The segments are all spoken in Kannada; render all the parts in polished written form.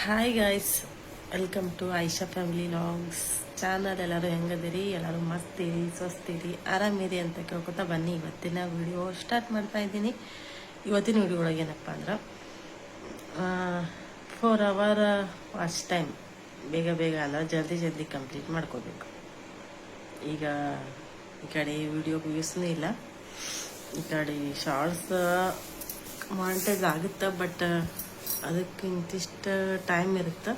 Hi guys, welcome to Aisha family vlogs channel. ಎಲ್ಲರೂ ಹೆಂಗದಿರಿ? ಎಲ್ಲರೂ ಮಸ್ತೀರಿ, ಸ್ವಸ್ತಿರಿ, ಆರಾಮಿರಿ ಅಂತ ಕೇಳ್ಕೊತಾ ಬನ್ನಿ ಇವತ್ತಿನ ವಿಡಿಯೋ ಸ್ಟಾರ್ಟ್ ಮಾಡ್ತಾ ಇದ್ದೀನಿ. ಇವತ್ತಿನ ವಿಡಿಯೋ ಒಳಗೆ ಏನಪ್ಪ ಅಂದ್ರೆ 4 ಅವರ್ ವಾಚ್ ಟೈಮ್ ಬೇಗ ಬೇಗ ಅಂದ್ರೆ ಜಲ್ದಿ ಕಂಪ್ಲೀಟ್ ಮಾಡ್ಕೋಬೇಕು. ಈಗ ಈ ಕಡೆ ವಿಡಿಯೋ ವ್ಯೂಸ್ನೂ ಇಲ್ಲ, ಈ ಕಡೆ ಶಾರ್ಟ್ಸ್ ಮಾನಿಟೈಸ್ ಆಗುತ್ತೆ, ಬಟ್ ಅದಕ್ಕೆ ಇಂತಿಷ್ಟು ಟೈಮ್ ಇರುತ್ತೆ.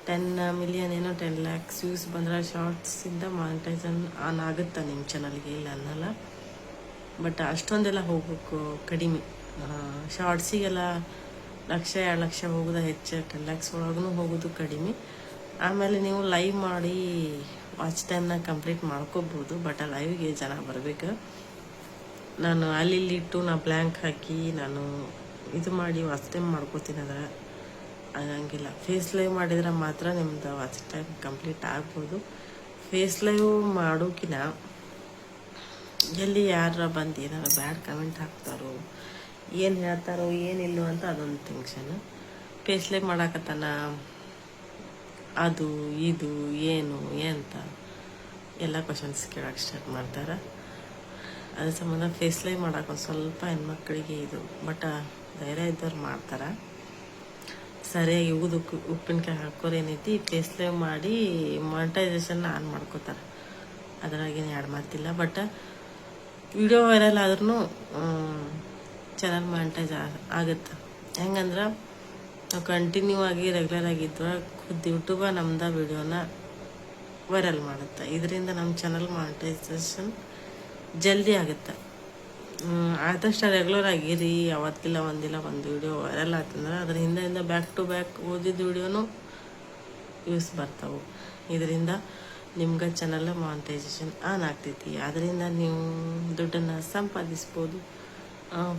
10 ಮಿಲಿಯನ್ ಏನೋ 10 lakhs ವ್ಯೂಸ್ ಬಂದ್ರೆ ಶಾರ್ಟ್ಸಿಂದ ಮಾನಿಟೈಸನ್ ಆನ್ ಆಗುತ್ತೆ ನಿಮ್ಮ ಚಾನಲ್ಗೆ, ಇಲ್ಲ ಅನ್ನಲ್ಲ. ಬಟ್ ಅಷ್ಟೊಂದೆಲ್ಲ ಹೋಗ್ಬೇಕು ಕಡಿಮೆ. ಶಾರ್ಟ್ಸಿಗೆಲ್ಲ 1,00,000-2 ಲಕ್ಷ ಹೋಗೋದು ಹೆಚ್ಚು, 10 lakhs ಒಳಗೂ ಹೋಗೋದು ಕಡಿಮೆ. ಆಮೇಲೆ ನೀವು ಲೈವ್ ಮಾಡಿ ವಾಚ್ ಟೈಮ್ನ ಕಂಪ್ಲೀಟ್ ಮಾಡ್ಕೋಬೋದು, ಬಟ್ ಆ ಲೈವ್ಗೆ ಜನ ಬರಬೇಕು. ನಾನು ಅಲ್ಲಿ ಇಟ್ಟು ನಾ ಬ್ಲ್ಯಾಂಕ್ ಹಾಕಿ ನಾನು ಇದು ಮಾಡಿ ವಾಚ್ ಟೈಮ್ ಮಾಡ್ಕೋತೀನಿ, ಅಂದ್ರೆ ಆಗಂಗಿಲ್ಲ. ಫೇಸ್ ಲೈವ್ ಮಾಡಿದ್ರೆ ಮಾತ್ರ ನಿಮ್ದು ವಾಚ್ ಟೈಮ್ ಕಂಪ್ಲೀಟ್ ಆಗ್ಬೋದು. ಫೇಸ್ ಲೈವ್ ಮಾಡೋಕಿನ ಎಲ್ಲಿ ಯಾರ ಬಂದು ಏನಾರು ಬ್ಯಾಡ್ ಕಮೆಂಟ್ ಹಾಕ್ತಾರೋ, ಏನು ಹೇಳ್ತಾರೋ ಏನಿಲ್ಲೋ ಅಂತ ಅದೊಂದು ಟೆನ್ಷನ್. ಫೇಸ್ ಲೈವ್ ಮಾಡಾಕತ್ತಾನ, ಅದು ಇದು ಏನು ಅಂತ ಎಲ್ಲ ಕ್ವಶನ್ಸ್ ಕೇಳೋಕೆ ಸ್ಟಾರ್ಟ್ ಮಾಡ್ತಾರೆ. ಅದ್ರ ಸಂಬಂಧ ಫೇಸ್ ಲೈವ್ ಮಾಡೋಕೆ ಒಂದು ಸ್ವಲ್ಪ ಹೆಣ್ಮಕ್ಳಿಗೆ ಇದು, ಬಟ್ ಧೈರ್ಯ ಇದ್ದವ್ರು ಮಾಡ್ತಾರೆ. ಸರಿಯಾಗಿ ಉಪ್ಪಿನಕಾಯಿ ಹಾಕೋರು ಏನೈತಿ, ಫೇಸ್ ಲೈವ್ ಮಾಡಿ ಮಾನಿಟೈಸೇಷನ್ನ ಆನ್ ಮಾಡ್ಕೋತಾರೆ. ಅದ್ರಾಗೇನು ಎರಡು ಮಾತಿಲ್ಲ. ಬಟ್ ವಿಡಿಯೋ ವೈರಲ್ ಆದ್ರೂ ಚಾನಲ್ ಮಾನಿಟೈಸ್ ಆಗುತ್ತೆ. ಹೆಂಗಂದ್ರೆ ನಾವು ಕಂಟಿನ್ಯೂ ಆಗಿ ರೆಗ್ಯುಲರ್ ಆಗಿದ್ದರೆ ಖುದ್ದು ಯೂಟ್ಯೂಬ ನಮ್ದು ವಿಡಿಯೋನ ವೈರಲ್ ಮಾಡುತ್ತೆ. ಇದರಿಂದ ನಮ್ಮ ಚಾನಲ್ ಮಾನಿಟೈಸೇಷನ್ ಜಲ್ದಿ ಆಗುತ್ತೆ. ಆದಷ್ಟು ರೆಗ್ಯುಲರ್ ಆಗಿರಿ. ಅವತ್ತಿಲ್ಲ ಒಂದಿಲ್ಲ ಒಂದು ವಿಡಿಯೋ ವೈರಲ್ ಆಗ್ತಂದ್ರೆ ಅದ್ರ ಹಿಂದೆ ಬ್ಯಾಕ್ ಟು ಬ್ಯಾಕ್ ಓದಿದ ವಿಡಿಯೋನು ವ್ಯೂಸ್ ಬರ್ತಾವೆ. ಇದರಿಂದ ನಿಮ್ಗೆ ಚಾನಲ್ ಮಾನಿಟೈಸೇಷನ್ ಆನ್ ಆಗ್ತೈತಿ. ಅದರಿಂದ ನೀವು ದುಡ್ಡನ್ನು ಸಂಪಾದಿಸ್ಬೋದು.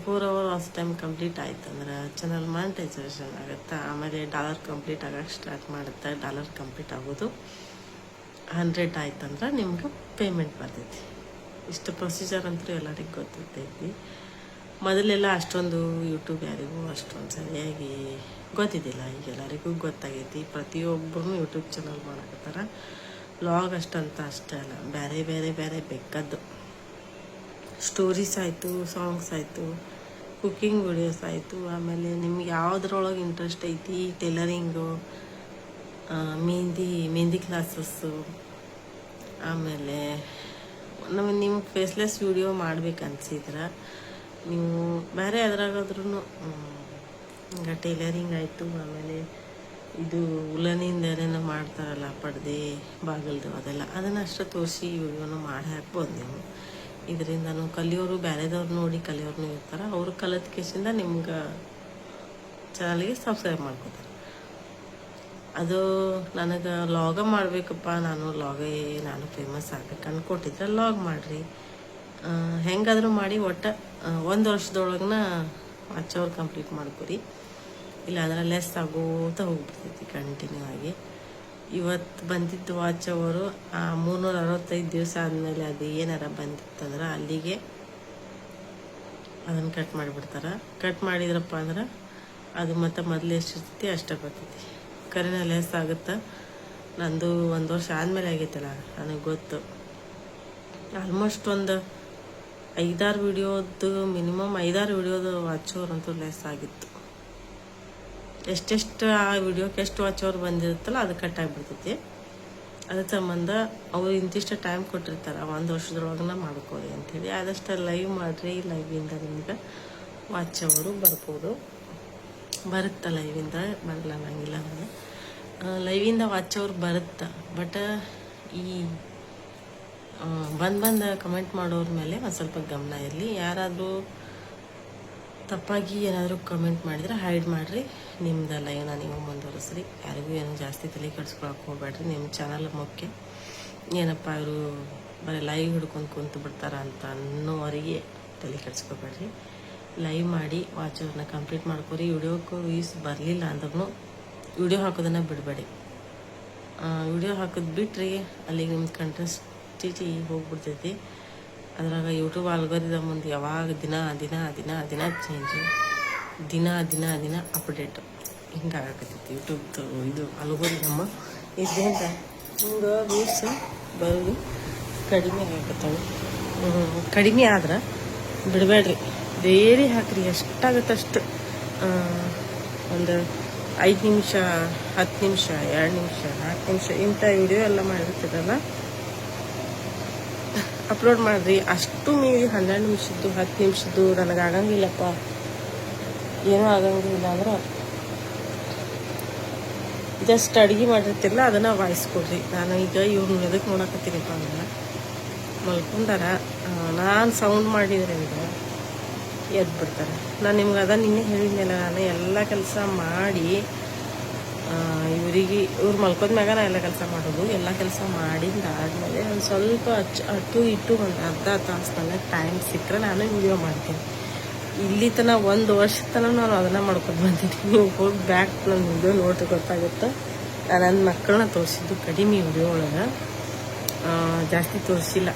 4 ಅವರ್ ವಾಚ್ ಟೈಮ್ ಕಂಪ್ಲೀಟ್ ಆಯ್ತು ಅಂದ್ರೆ ಚಾನಲ್ ಮಾನಿಟೈಸೇಷನ್ ಆಗುತ್ತೆ. ಆಮೇಲೆ ಡಾಲರ್ ಕಂಪ್ಲೀಟ್ ಆಗೋಕ್ಕೆ ಸ್ಟಾರ್ಟ್ ಮಾಡುತ್ತೆ. ಡಾಲರ್ ಕಂಪ್ಲೀಟ್ ಆಗೋದು 100 ಆಯ್ತಂದ್ರೆ ನಿಮ್ಗೆ ಪೇಮೆಂಟ್ ಬರ್ತೈತಿ. ಇಷ್ಟು ಪ್ರೊಸೀಜರ್ ಅಂತೂ ಎಲ್ಲರಿಗೂ ಗೊತ್ತಿರ್ತೈತಿ. ಮೊದಲೆಲ್ಲ ಅಷ್ಟೊಂದು ಯೂಟ್ಯೂಬ್ ಯಾರಿಗೂ ಅಷ್ಟೊಂದು ಸರಿಯಾಗಿ ಗೊತ್ತಿದ್ದಿಲ್ಲ. ಈಗ ಎಲ್ಲರಿಗೂ ಗೊತ್ತಾಗೈತಿ. ಪ್ರತಿಯೊಬ್ಬರೂ ಯೂಟ್ಯೂಬ್ ಚಾನಲ್ ಮಾಡಕತ್ತಾರ. ಲಾಗ್ ಅಷ್ಟಂತ ಅಷ್ಟೇ ಅಲ್ಲ, ಬೇರೆ ಬೇರೆ ಬೇರೆ ಬೇಕಾದ್ದು ಸ್ಟೋರೀಸ್ ಆಯಿತು, ಸಾಂಗ್ಸ್ ಆಯಿತು, ಕುಕ್ಕಿಂಗ್ ವಿಡಿಯೋಸ್ ಆಯಿತು. ಆಮೇಲೆ ನಿಮ್ಗೆ ಯಾವುದ್ರೊಳಗೆ ಇಂಟ್ರೆಸ್ಟ್ ಐತಿ, ಟೈಲರಿಂಗು, ಮೆಹಂದಿ ಕ್ಲಾಸಸ್ಸು, ಆಮೇಲೆ ನಿಮ್ಗೆ ಫೇಸ್ಲೆಸ್ ವಿಡಿಯೋ ಮಾಡ್ಬೇಕು ಅನ್ಸಿದ್ರೆ ನೀವು ಬೇರೆ ಅದ್ರಾಗಾದ್ರೂ ಈಗ ಟೈಲರಿಂಗ್ ಆಯಿತು, ಆಮೇಲೆ ಇದು ಉಲನಿಂದ ಏನೇನೋ ಮಾಡ್ತಾರಲ್ಲ, ಪರ್ದೆ ಬಾಗಿಲ್ದು ಅದೆಲ್ಲ, ಅದನ್ನು ಅಷ್ಟು ತೋರಿಸಿ ವಿಡಿಯೋನು ಮಾಡಿ ಹಾಕ್ಬೋದು ನೀವು. ಇದರಿಂದ ಕಲಿಯೋರು ಬೇರೆದವ್ರು ನೋಡಿ ಕಲಿಯೋರ್ನು ಇರ್ತಾರೆ. ಅವರು ಕಲಿತ ಕೇಸಿಂದ ನಿಮ್ಗೆ ಚಾನಲ್ಗೆ ಸಬ್ಸ್ಕ್ರೈಬ್ ಮಾಡ್ಕೋತಾರೆ. ಅದು ನನಗೆ ಲಾಗ ಮಾಡಬೇಕಪ್ಪ, ನಾನು ಫೇಮಸ್ ಆಗ್ಬೇಕು ಅನ್ಕೊಟ್ಟಿದ್ರೆ ಲಾಗ್ ಮಾಡಿರಿ. ಹೆಂಗಾದರೂ ಮಾಡಿ ಒಟ್ಟು 1 ವರ್ಷದೊಳಗನ ವಾಚ್ ಅವರ್ ಕಂಪ್ಲೀಟ್ ಮಾಡ್ಕೊರಿ. ಇಲ್ಲಾಂದ್ರೆ ಲೆಸ್ ಆಗೋತಾ ಹೋಗ್ಬಿಡ್ತೈತಿ ಕಂಟಿನ್ಯೂ ಆಗಿ. ಇವತ್ತು ಬಂದಿದ್ದು ವಾಚ್ ಅವರು 365 ದಿವಸ ಆದಮೇಲೆ ಅದು ಏನಾರ ಬಂದಿತ್ತಂದ್ರೆ ಅಲ್ಲಿಗೆ ಅದನ್ನು ಕಟ್ ಮಾಡಿಬಿಡ್ತಾರೆ. ಕಟ್ ಮಾಡಿದ್ರಪ್ಪ ಅಂದ್ರೆ ಅದು ಮತ್ತೆ ಮೊದಲು ಎಷ್ಟಿರ್ತೈತಿ ಅಷ್ಟೇ ಬರ್ತೈತಿ. ಕರೆನ ಲೆಸ್ ಆಗುತ್ತೆ. ನಂದು 1 ವರ್ಷ ಆದಮೇಲೆ ಆಗೈತಲ್ಲ, ನನಗೆ ಗೊತ್ತು. ಆಲ್ಮೋಸ್ಟ್ ಒಂದು 5-6 ವಿಡಿಯೋದು, ಮಿನಿಮಮ್ 5-6 ವಿಡಿಯೋದು ವಾಚ್ ಅವರ್ ಅಂತೂ ಲೆಸ್ ಆಗಿತ್ತು. ಎಷ್ಟೆಷ್ಟು ಆ ವಿಡಿಯೋಕ್ಕೆ ಎಷ್ಟು ವಾಚ್ ಅವರ್ ಬಂದಿರುತ್ತಲ್ಲ ಅದು ಕಟ್ ಆಗಿಬಿಡ್ತೈತಿ. ಅದ್ರ ಸಂಬಂಧ ಅವ್ರು ಇಂತಿಷ್ಟು ಟೈಮ್ ಕೊಟ್ಟಿರ್ತಾರೆ, 1 ವರ್ಷದೊಳಗನ ಮಾಡ್ಕೊಳ್ಳಿ ಅಂಥೇಳಿ. ಆದಷ್ಟು ಲೈವ್ ಮಾಡಿರಿ. ಲೈವಿಂದ ನಿಮ್ಗೆ ವಾಚ್ ಅವರು ಬರ್ಬೋದು. ಬರುತ್ತೆ ಲೈವಿಂದ, ಬರಲ್ಲ ಅನ್ನಂಗಿಲ್ಲ. ನಾನು ಲೈವಿಂದ ವಾಚ್ ಅವ್ರು ಬರುತ್ತೆ. ಬಟ್ ಈ ಬಂದು ಕಮೆಂಟ್ ಮಾಡೋರ ಮೇಲೆ ಒಂದು ಸ್ವಲ್ಪ ಗಮನ ಇರಲಿ. ಯಾರಾದರೂ ತಪ್ಪಾಗಿ ಏನಾದರೂ ಕಮೆಂಟ್ ಮಾಡಿದರೆ ಹೈಡ್ ಮಾಡಿರಿ. ನಿಮ್ದು ಲೈವ್ನ ನೀವು ಮುಂದುವರಿಸ್ರಿ. ಯಾರಿಗೂ ಏನು ಜಾಸ್ತಿ ತಲೆ ಕೆಡಿಸ್ಕೊಳಕ್ಕೆ ಹೋಗ್ಬೇಡ್ರಿ. ನಿಮ್ಮ ಚಾನಲ್ ಮುಖ್ಯ. ಏನಪ್ಪ ಇವರು ಬರೀ ಲೈವ್ ಹಿಡ್ಕೊಂಡು ಕುಂತು ಬಿಡ್ತಾರ ಅಂತ ಅನ್ನೋವರೆಗೆ ತಲೆ ಕೆಡಿಸ್ಕೊಬೇಡ್ರಿ. ಲೈವ್ ಮಾಡಿ ವಾಚ್ ಅವ್ರನ್ನ ಕಂಪ್ಲೀಟ್ ಮಾಡ್ಕೊರಿ. ವಿಡಿಯೋಕ್ಕೂ ವ್ಯೂಸ್ ಬರಲಿಲ್ಲ ಅಂದ್ರೂ ವಿಡಿಯೋ ಹಾಕೋದನ್ನು ಬಿಡಬೇಡಿ. ವಿಡಿಯೋ ಹಾಕೋದು ಬಿಟ್ರಿ ಅಲ್ಲಿಗೆ ನಿಮ್ಮ ಕಂಟೆಸ್ಟಿಟಿ ಹೋಗ್ಬಿಡ್ತೈತಿ. ಅದ್ರಾಗ ಯೂಟ್ಯೂಬ್ ಆಲ್ಗೋರಿದಮ್ ಮುಂದೆ ಯಾವಾಗ ದಿನ ಚೇಂಜು, ದಿನ ಅಪ್ಡೇಟು. ಹಿಂಗೆ ಆಗಕತ್ತೈತಿ ಯೂಟ್ಯೂಬ್ದು ಇದು ಅಲ್ಗೋರಿದಮ್ಮ ಇದ್ರಿಂದ ಹಿಂಗೆ ವ್ಯೂಸ್ ಬರೋದು ಕಡಿಮೆ ಆಗಕತ್ತಾವೆ. ಕಡಿಮೆ ಆದ್ರೆ ಬಿಡಬೇಡ್ರಿ, ಡೈಲಿ ಹಾಕ್ರಿ, ಎಷ್ಟಾಗತ್ತೆ ಅಷ್ಟು. ಒಂದು 5 ನಿಮಿಷ, 10 ನಿಮಿಷ, 2 ನಿಮಿಷ, 4 ನಿಮಿಷ ಇಂಥ ವಿಡಿಯೋ ಎಲ್ಲ ಮಾಡಿರ್ತೀರಲ್ಲ, ಅಪ್ಲೋಡ್ ಮಾಡಿರಿ. ಅಷ್ಟು ಮೀರಿ 12 ನಿಮಿಷದ್ದು 10 ನಿಮಿಷದ್ದು ನನಗೆ ಆಗಂಗಿಲ್ಲಪ್ಪ, ಏನೂ ಆಗಂಗಿಲ್ಲ ಅಂದ್ರೆ ಜಸ್ಟ್ ಅಡುಗೆ ಮಾಡಿರ್ತಿರಲ್ಲ ಅದನ್ನು ವಾಯ್ಸ್ ಕೊಡ್ರಿ. ನಾನು ಈಗ ಇವ್ರನ್ನ ಎದಕ್ಕೆ ನೋಡಕತ್ತೀನಿಪ್ಪ ಅಂದ್ರೆ ಮಲ್ಕೊಂಡಾರ, ನಾನು ಸೌಂಡ್ ಮಾಡಿದ್ರೆ ಈಗ ಎದ್ದು ಬಿಡ್ತಾರೆ. ನಾನು ನಿಮ್ಗೆ ನಿನ್ನೆ ಹೇಳಿದ್ಮೇಲೆ ನಾನು ಎಲ್ಲ ಕೆಲಸ ಮಾಡಿ ಇವ್ರು ಮಲ್ಕೋದ್ಮ್ಯಾಗ ನಾನು ಎಲ್ಲ ಕೆಲಸ ಮಾಡೋದು. ಎಲ್ಲ ಕೆಲಸ ಮಾಡಿಂದ ಆದಮೇಲೆ ಒಂದು ಸ್ವಲ್ಪ ಅಟ್ಟು ಇಟ್ಟು ಒಂದು ಅರ್ಧ ತಾಸು ನನಗೆ ಟೈಮ್ ಸಿಕ್ಕರೆ ನಾನು ವಿಡಿಯೋ ಮಾಡ್ತೀನಿ. ಇಲ್ಲಿ ತನಕ 1 ವರ್ಷದ ತನಕ ನಾನು ಅದನ್ನು ಮಾಡ್ಕೊಂಡು ಬಂದಿದ್ದೀನಿ. ನೀವು ಹೋಗಿ ಬ್ಯಾಕ್ ನನ್ನ ವಿಡಿಯೋ ನೋಡ್ರಿ ಗೊತ್ತಾಗುತ್ತೆ. ನಾನು ನನ್ನ ಮಕ್ಕಳನ್ನ ತೋರಿಸಿದ್ದು ಕಡಿಮೆ ವಿಡಿಯೋ ಒಳಗೆ, ಜಾಸ್ತಿ ತೋರಿಸಿಲ್ಲ.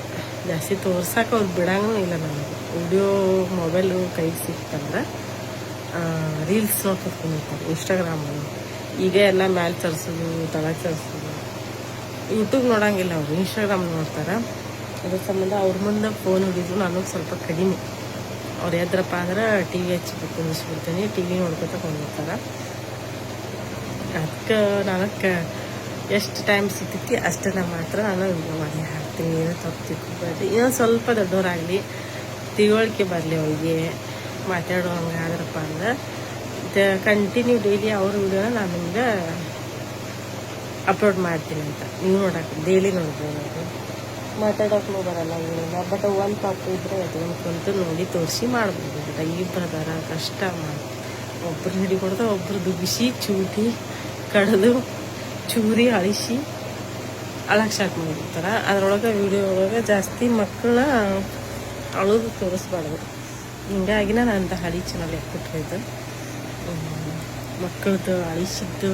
ಜಾಸ್ತಿ ತೋರ್ಸಕ್ಕೆ ಅವ್ರು ಬಿಡಂಗೂ ಇಲ್ಲ. ನನಗೆ ವಿಡಿಯೋ ಮೊಬೈಲು ಕೈಗೆ ಸಿಕ್ತಂದ್ರೆ ರೀಲ್ಸ್ ನೋಡ್ಕೊತ್ಕೊಂಡಿರ್ತಾರೆ ಇನ್ಸ್ಟಾಗ್ರಾಮಲ್ಲಿ. ಈಗ ಎಲ್ಲ ಮ್ಯಾಲೆ ತರಿಸೋದು, ತಳಗೆ ತರಿಸೋದು, ಯೂಟ್ಯೂಬ್ ನೋಡೋಂಗಿಲ್ಲ ಅವರು, ಇನ್ಸ್ಟಾಗ್ರಾಮ್ ನೋಡ್ತಾರೆ. ಅದ್ರ ಸಂಬಂಧ ಅವ್ರ ಮುಂದೆ ಫೋನ್ ಹಿಡಿದ್ರು ನನಗೆ ಸ್ವಲ್ಪ ಕಡಿಮೆ. ಅವ್ರು ಎದ್ರಪ್ಪ ಅಂದ್ರೆ ಟಿ ವಿ ಹಚ್ಚಿ ಕುಂದಿಸ್ಬಿಡ್ತೀನಿ, ಟಿ ವಿ ನೋಡ್ಕೊತ ಕೊಂಡಿರ್ತಾರೆ. ಅದಕ್ಕೆ ನನಗೆ ಎಷ್ಟು ಟೈಮ್ ಸಿಗ್ತೈತಿ ಅಷ್ಟನ್ನು ಮಾತ್ರ ನಾನು ವಿಡಿಯೋ ಮಾಡಿ ಹಾಕ್ತೀನಿ. ಏನೋ ತಪ್ಪು ತಿಳ್ಕೊಬೇಡ್ರಿ. ಇನ್ನೊಂದು ಸ್ವಲ್ಪ ದೊಡ್ಡವರಾಗಲಿ, ತಿಳುವಳಿಕೆ ಬರಲಿ ಅವ್ರಿಗೆ, ಮಾತಾಡೋ ಹಂಗೆ ಆದ್ರಪ್ಪ ಅಂದ್ರೆ ಕಂಟಿನ್ಯೂ ಡೈಲಿ ಅವ್ರ ವಿಡಿಯೋನ ನಾನು ನಿಮ್ಗೆ ಅಪ್ಲೋಡ್ ಮಾಡ್ತೀನಿ ಅಂತ ನೀವು ನೋಡಕ್ಕೆ ಡೈಲಿ ನೋಡ್ಬೋದು. ಅದು ಮಾತಾಡೋಕ್ಕೂ ಬರಲ್ಲ ಏನಿಲ್ಲ, ಬಟ್ ಒಂದು ಪಾಪು ಇದ್ದರೆ ಎತ್ಕೊಂಡು ಕುಂತು ನೋಡಿ ತೋರಿಸಿ ಮಾಡ್ಬೋದು. ಬಟ್ ಇಬ್ಬರು ಅದಾರ, ಕಷ್ಟ ಮಾಡಿ ಒಬ್ರು ಹಿಡಿಕೊಡ್ದು ಒಬ್ರು ದುಗ್ಗಿಸಿ ಚೂಟಿ ಕಡ್ದು ಚೂರಿ ಅಳಿಸಿ ಅಳಕ್ಕೆ ಸ್ಟಾರ್ಟ್ ಮಾಡಿರ್ತಾರೆ. ಅದರೊಳಗೆ ವಿಡಿಯೋ ಒಳಗೆ ಜಾಸ್ತಿ ಮಕ್ಕಳನ್ನ ಅಳೋದು ತೋರಿಸ್ಬಾರ್ದು. ಹಿಂಗಾಗಿ ನಾನು ಅಂತ ಹಳಿ ಚಾನಲ್ ಕೊಟ್ಟಿದ್ದು, ಮಕ್ಕಳದ್ದು ಅಳಿಸಿದ್ದು,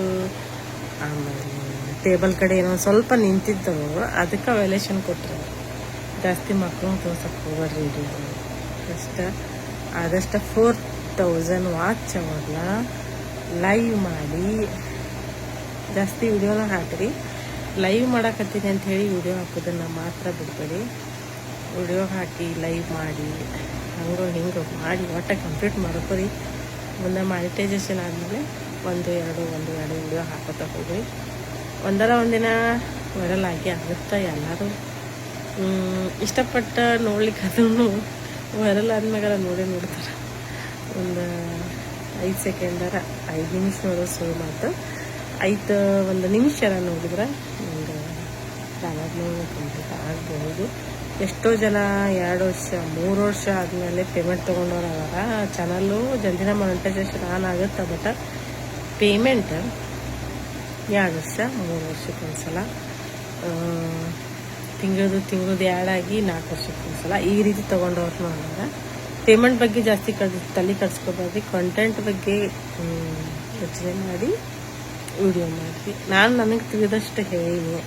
ಆಮೇಲೆ ಟೇಬಲ್ ಕಡೆ ಏನೋ ಸ್ವಲ್ಪ ನಿಂತಿದ್ದವು, ಅದಕ್ಕೆ ವ್ಯಾಲ್ಯೂಷನ್ ಕೊಟ್ಟರು. ಜಾಸ್ತಿ ಮಕ್ಕಳನ್ನ ತೋರ್ಸಕ್ಕೆ ಹೋಗ್ಬೇಡ್ರಿ ವಿಡಿಯೋ. ಆದಷ್ಟು 4000 ವಾಚ್ ಅವರ್ನ ಲೈವ್ ಮಾಡಿ ಜಾಸ್ತಿ ವಿಡಿಯೋನ ಹಾಕಿರಿ. ಲೈವ್ ಮಾಡಕತ್ತೀನಿ ಅಂಥೇಳಿ ವಿಡಿಯೋ ಹಾಕೋದನ್ನು ಮಾತ್ರ ಬಿಡಬೇಡಿ. ವಿಡಿಯೋ ಹಾಕಿ ಲೈವ್ ಮಾಡಿ ಹಂಗೋ ಹಿಂಗೆ ಮಾಡಿ ಒಟ್ಟು ಕಂಪ್ಲೀಟ್ ಮಾಡ್ಕೊರಿ. ಮುಂದೆ ಮಾನಿಟೈಸೇಷನ್ ಆದಮೇಲೆ ಒಂದು ಎರಡು ವಿಡಿಯೋ ಹಾಕೋತಾ ಹೋಗ್ರಿ. ಒಂದಿನ ವೈರಲ್ ಆಗಿ ಆಗುತ್ತೆ. ಎಲ್ಲರೂ ಇಷ್ಟಪಟ್ಟು ನೋಡ್ಲಿಕ್ಕೆ ಅದನ್ನು ವೈರಲ್ ಆದ್ಮೇಲೆ ನೋಡ್ತಾರೆ. ಒಂದು 5 ಸೆಕೆಂಡರ 5 ನಿಮಿಷ ನೋಡೋದು ಶುರು ಮಾತು. 1 ನಿಮಿಷ ನೋಡಿದ್ರೆ ಒಂದು ಚಾನಲ್ನು ಕಂಪ್ಲೀಟ್ ಆಗ್ಬೋದು. ಎಷ್ಟೋ ಜನ 2 ವರ್ಷ 3 ವರ್ಷ ಆದಮೇಲೆ ಪೇಮೆಂಟ್ ತೊಗೊಂಡವ್ರು ಅದಾರ. ಚಾನಲ್ಲು ಜಲ್ದಿನ ಮಾನಿಟೈಸೇಷನ್ ಆನ್ ಆಗುತ್ತೆ, ಬಟ್ ಪೇಮೆಂಟ್ 2 ವರ್ಷ 3 ವರ್ಷಕ್ಕೆ ಒಂದ್ಸಲ, ತಿಂಗಳದು ಆ್ಯಡ್ ಆಗಿ 4 ವರ್ಷಕ್ಕೆ ಒಂದ್ಸಲ ಈ ರೀತಿ ತೊಗೊಂಡವ್ರನ್ನೂ ಅದಾರ. ಪೇಮೆಂಟ್ ಬಗ್ಗೆ ಜಾಸ್ತಿ ತಲೆ ಕಟ್ಸ್ಕೊಬಾರ್ದು. ಕಂಟೆಂಟ್ ಬಗ್ಗೆ ಯೋಚನೆ ಮಾಡಿ ವಿಡಿಯೋ ಮಾಡಿರಿ. ನನಗೆ ತಿಳಿದಷ್ಟು ಹೇಳೀನಿ.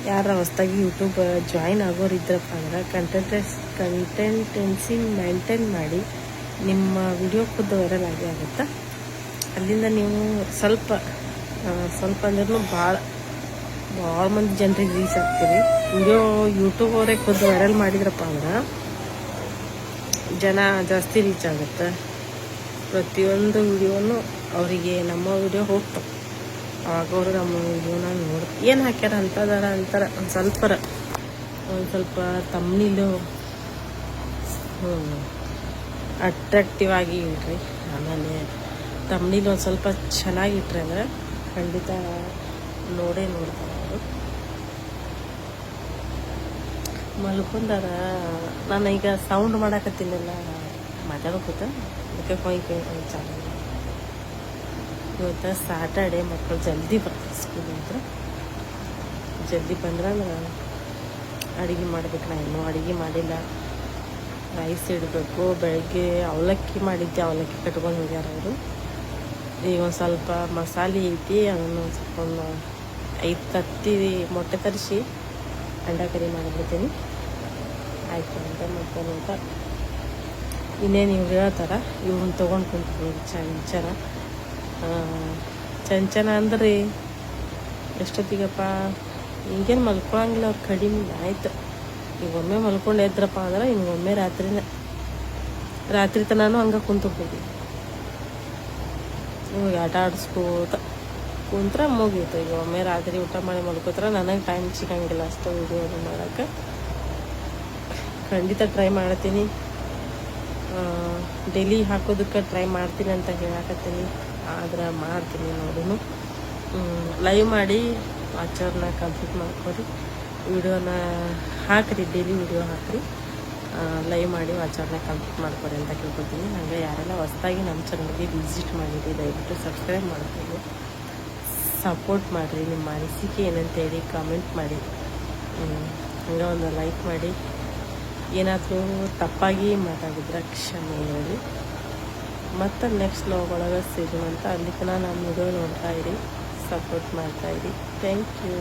ಯಾರ ಹೊಸದಾಗಿ ಯೂಟ್ಯೂಬ್ ಜಾಯಿನ್ ಆಗೋರು ಇದ್ರಪ್ಪ ಅಂದ್ರೆ ಕಂಟೆಂಟೆನ್ಸಿ ಮೇಂಟೈನ್ ಮಾಡಿ ನಿಮ್ಮ ವಿಡಿಯೋ ಖುದ್ದು ವೈರಲ್ ಆಗುತ್ತೆ. ಅಲ್ಲಿಂದ ನೀವು ಸ್ವಲ್ಪ ಅಂದ್ರೂ ಭಾಳ ಮಂದಿ ಜನರಿಗೆ ರೀಚ್ ಆಗ್ತೀರಿ. ವಿಡಿಯೋ ಯೂಟ್ಯೂಬ್ ಅವರೇ ಖುದ್ದು ವೈರಲ್ ಮಾಡಿದ್ರಪ್ಪ ಅಂದ್ರೆ ಜನ ಜಾಸ್ತಿ ರೀಚ್ ಆಗುತ್ತೆ. ಪ್ರತಿಯೊಂದು ವಿಡಿಯೋನು ಅವರಿಗೆ ನಮ್ಮ ವಿಡಿಯೋ ಹೋಗ್ತಾವೆ. ಆವಾಗ ಅವರು ನಮ್ಮ ವಿಡಿಯೋನ ಏನು ಹಾಕ್ಯಾರ ಅಂತಾರೆ. ಒಂದು ಸ್ವಲ್ಪ ತಮ್ಮನಿಲು ಅಟ್ರಾಕ್ಟಿವ್ ಆಗಿ ಇಡ್ರಿ. ಆಮೇಲೆ ತಮ್ಮನಿಲು ಒಂದು ಸ್ವಲ್ಪ ಚೆನ್ನಾಗಿಟ್ರೆ ಅಂದ್ರೆ ಖಂಡಿತ ನೋಡ್ತಾರೆ ಅವರು. ಮಲ್ಕೊಂಡಾರ. ನಾನು ಈಗ ಸೌಂಡ್ ಮಾಡಕತ್ತೀನಲ್ಲ, ಮಾತಾಡೋಕೂತ ಅದಕ್ಕೆ ಚಾಲು. ಇವತ್ತು ಸ್ಯಾಟರ್ಡೆ, ಮಕ್ಕಳು ಜಲ್ದಿ ಬರ್ತಾರೆ ಸ್ಕೂಲಿಂದ. ಜಲ್ದಿ ಬಂದ್ರೆ ಅಡುಗೆ ಮಾಡ್ಬೇಕು. ನಾನು ಇನ್ನೂ ಅಡುಗೆ ಮಾಡಿಲ್ಲ. ರೈಸ್ ಇಡಬೇಕು. ಬೆಳಗ್ಗೆ ಅವಲಕ್ಕಿ ಮಾಡಿದ್ದೆ, ಅವಲಕ್ಕಿ ಕಟ್ಕೊಂಡು ಹೋಗ್ಯಾರ ಅವರು. ಈಗ ಒಂದು ಸ್ವಲ್ಪ ಮಸಾಲೆ ಐತಿ, ಅದನ್ನು ಒಂದು ಸ್ವಲ್ಪ 5 ತತ್ತಿ ಮೊಟ್ಟೆ ತರಿಸಿ ಅಂಡ ಕರಿ ಮಾಡಿಬಿಡ್ತೀನಿ. ಆಯ್ತು ಅಂತ ಮಾಡ್ಕೊಂಡು ಇನ್ನೇನು ಇವ್ರು ಹೇಳ್ತಾರೆ. ಇವ್ರನ್ನ ತೊಗೊಂಡು ಕುಂತು ವಿಚಾರ ಚಂಚನ ಅಂದ್ರೆ ಎಷ್ಟೊತ್ತಿಗಪ್ಪ ಹಿಂಗೇನು ಮಲ್ಕೊಳಂಗಿಲ್ಲ ಅವ್ರು ಕಡಿಮೆ ಆಯ್ತು. ಈಗ ಒಮ್ಮೆ ಮಲ್ಕೊಂಡು ಎದ್ರಪ್ಪ ಅಂದ್ರೆ ಹಿಂಗೊಮ್ಮೆ ರಾತ್ರಿ ತನೂ ಹಂಗೆ ಕುಂತಿರ್ತೀವಿ. ಇವಾಗ ಆಟ ಆಡಿಸ್ಕೋತ ಕುಂತ್ರೆ ಮುಗೀತು. ಈಗ ಒಮ್ಮೆ ರಾತ್ರಿ ಊಟ ಮಾಡಿ ಮಲ್ಕೋತಾರೆ ನನಗೆ ಟೈಮ್ ಸಿಗಂಗಿಲ್ಲ ಅಷ್ಟು ವಿಡಿಯೋ ಮಾಡೋಕ್ಕೆ. ಖಂಡಿತ ಟ್ರೈ ಮಾಡ್ತೀನಿ, ಡೈಲಿ ಹಾಕೋದಕ್ಕೆ ಟ್ರೈ ಮಾಡ್ತೀನಿ ಅಂತ ಹೇಳಕತ್ತೀನಿ. ಆದ್ರೆ ಮಾಡ್ತೀನಿ ನೋಡೋಣ. ಲೈವ್ ಮಾಡಿ ವಾಚರ್ನ ಕಂಪ್ಲೀಟ್ ಮಾಡ್ಕೊರಿ, ವಿಡಿಯೋನ ಹಾಕಿರಿ, ಡೈಲಿ ವಿಡಿಯೋ ಹಾಕಿರಿ, ಲೈವ್ ಮಾಡಿ ವಾಚರ್ನ ಕಂಪ್ಲೀಟ್ ಮಾಡ್ಕೊರಿ ಅಂತ ಕೇಳ್ಕೊತೀನಿ. ಹಾಗೆ ಯಾರೆಲ್ಲ ಹೊಸದಾಗಿ ನಮ್ಮ ಚಾನಲ್ಗೆ ವಿಸಿಟ್ ಮಾಡಿರಿ ದಯವಿಟ್ಟು ಸಬ್ಸ್ಕ್ರೈಬ್ ಮಾಡ್ತೀವಿ, ಸಪೋರ್ಟ್ ಮಾಡಿರಿ. ನಿಮ್ಮ ಅನಿಸಿಕೆ ಏನಂತೇಳಿ ಕಾಮೆಂಟ್ ಮಾಡಿ, ಹಂಗೆ ಒಂದು ಲೈಕ್ ಮಾಡಿ. ಏನಾದರೂ ತಪ್ಪಾಗಿ ಮಾತಾಡಿದ್ರೆ ಕ್ಷಮೆ ಹೇಳಿ. ಮತ್ತು ನೆಕ್ಸ್ಟ್ ವ್ಲಾಗ್ ಒಳಗೆ ಸಿಗೋಣ ಅಂತ. ಅಲ್ಲಿ ತನಕ ನಮ್ಮ ವಿಡಿಯೋ ನೋಡ್ತಾಯಿರಿ, ಸಪೋರ್ಟ್ ಮಾಡ್ತಾಯಿರಿ. Thank you.